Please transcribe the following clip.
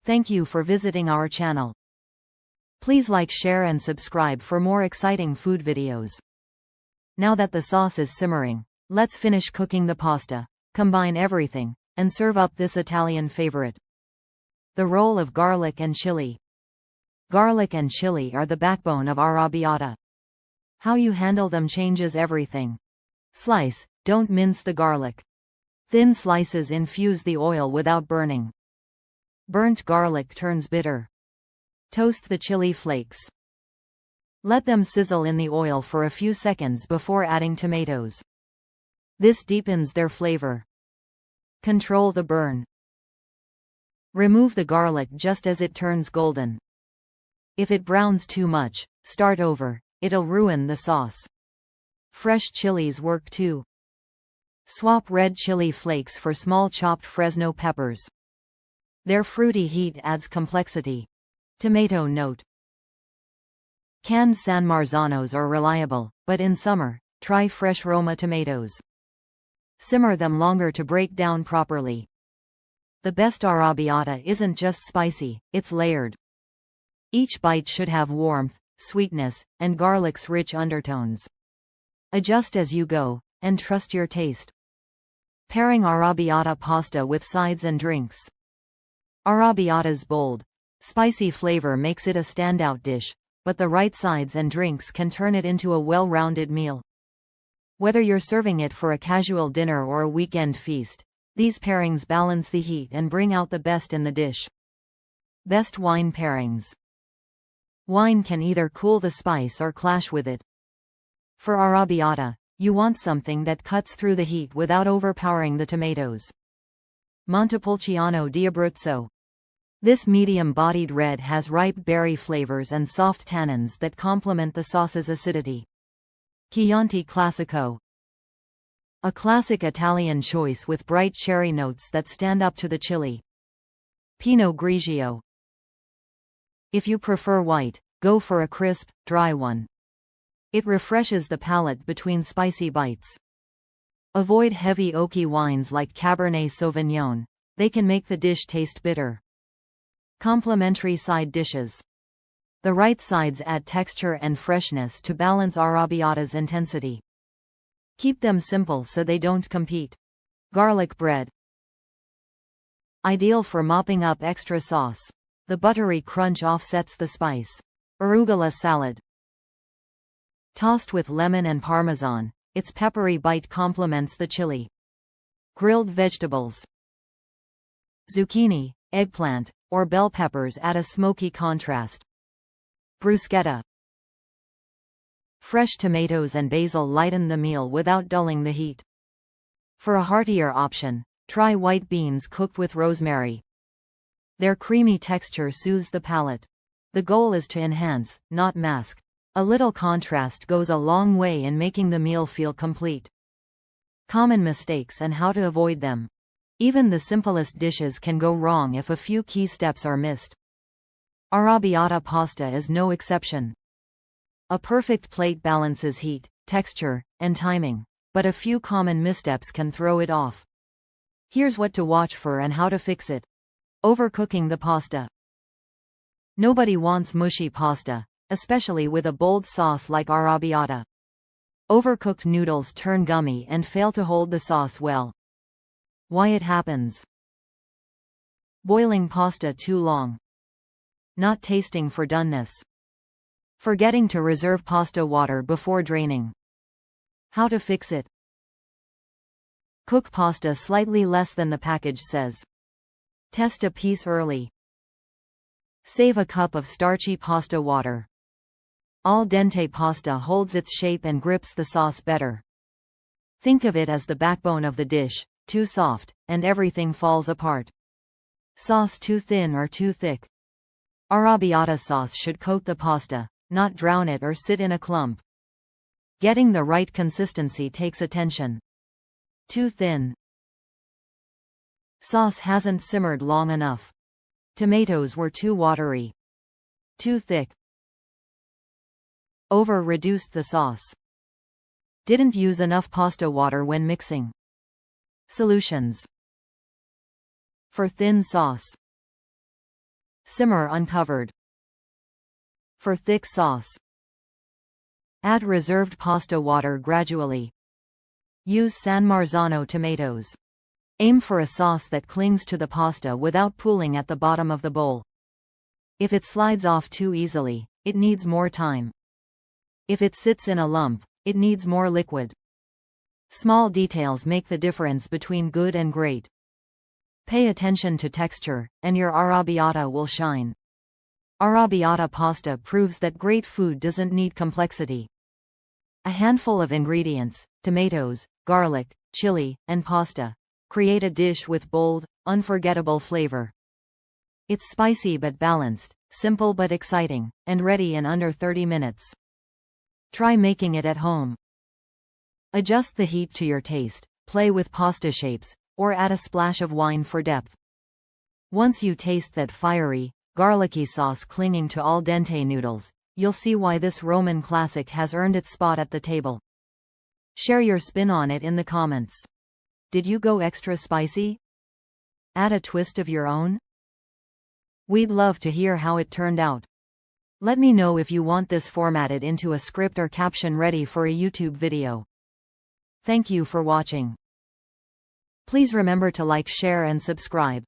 Thank you for visiting our channel. Please like, share and subscribe for more exciting food videos. Now that the sauce is simmering, let's finish cooking the pasta, combine everything, and serve up this Italian favorite. The role of garlic and chili. Garlic and chili are the backbone of arrabbiata. How you handle them changes everything. Slice, don't mince the garlic. Thin slices infuse the oil without burning. Burnt garlic turns bitter. Toast the chili flakes. Let them sizzle in the oil for a few seconds before adding tomatoes. This deepens their flavor. Control the burn. Remove the garlic just as it turns golden. If it browns too much, start over, it'll ruin the sauce. Fresh chilies work too. Swap red chili flakes for small chopped Fresno peppers. Their fruity heat adds complexity. Tomato note. Canned San Marzanos are reliable, but in summer, try fresh Roma tomatoes. Simmer them longer to break down properly. The best arrabbiata isn't just spicy, it's layered. Each bite should have warmth, sweetness, and garlic's rich undertones. Adjust as you go, and trust your taste. Pairing arrabbiata pasta with sides and drinks. Arrabbiata's bold, spicy flavor makes it a standout dish, but the right sides and drinks can turn it into a well-rounded meal. Whether you're serving it for a casual dinner or a weekend feast, these pairings balance the heat and bring out the best in the dish. Best wine pairings. Wine can either cool the spice or clash with it. For arrabbiata, you want something that cuts through the heat without overpowering the tomatoes. Montepulciano di Abruzzo. This medium-bodied red has ripe berry flavors and soft tannins that complement the sauce's acidity. Chianti Classico. A classic Italian choice with bright cherry notes that stand up to the chili. Pinot Grigio. If you prefer white, go for a crisp, dry one. It refreshes the palate between spicy bites. Avoid heavy oaky wines like Cabernet Sauvignon. They can make the dish taste bitter. Complementary side dishes. The right sides add texture and freshness to balance arrabbiata's intensity. Keep them simple so they don't compete. Garlic bread. Ideal for mopping up extra sauce. The buttery crunch offsets the spice. Arugula salad. Tossed with lemon and parmesan, its peppery bite complements the chili. Grilled vegetables. Zucchini, eggplant, or bell peppers add a smoky contrast. Bruschetta. Fresh tomatoes and basil lighten the meal without dulling the heat. For a heartier option, try white beans cooked with rosemary. Their creamy texture soothes the palate. The goal is to enhance, not mask. A little contrast goes a long way in making the meal feel complete. Common mistakes and how to avoid them. Even the simplest dishes can go wrong if a few key steps are missed. Arrabbiata pasta is no exception. A perfect plate balances heat, texture, and timing, but a few common missteps can throw it off. Here's what to watch for and how to fix it. Overcooking the pasta. Nobody wants mushy pasta, especially with a bold sauce like arrabbiata. Overcooked noodles turn gummy and fail to hold the sauce well. Why it happens. Boiling pasta too long. Not tasting for doneness. Forgetting to reserve pasta water before draining. How to fix it. Cook pasta slightly less than the package says. Test a piece early. Save a cup of starchy pasta water. Al dente pasta holds its shape and grips the sauce better. Think of it as the backbone of the dish. Too soft, and everything falls apart. Sauce too thin or too thick. Arrabbiata sauce should coat the pasta, not drown it or sit in a clump. Getting the right consistency takes attention. Too thin. Sauce hasn't simmered long enough. Tomatoes were too watery. Too thick. Over-reduced the sauce. Didn't use enough pasta water when mixing. Solutions. For thin sauce. Simmer uncovered. For thick sauce, add reserved pasta water gradually. Use San Marzano tomatoes. Aim for a sauce that clings to the pasta without pooling at the bottom of the bowl. If it slides off too easily, it needs more time. If it sits in a lump, it needs more liquid. Small details make the difference between good and great. Pay attention to texture, and your arrabbiata will shine. Arrabbiata pasta proves that great food doesn't need complexity. A handful of ingredients, tomatoes, garlic, chili, and pasta, create a dish with bold, unforgettable flavor. It's spicy but balanced, simple but exciting, and ready in under 30 minutes. Try making it at home. Adjust the heat to your taste, play with pasta shapes, or add a splash of wine for depth. Once you taste that fiery, garlicky sauce clinging to al dente noodles, you'll see why this Roman classic has earned its spot at the table. Share your spin on it in the comments. Did you go extra spicy? Add a twist of your own? We'd love to hear how it turned out. Let me know if you want this formatted into a script or caption ready for a YouTube video. Thank you for watching. Please remember to like, share and subscribe.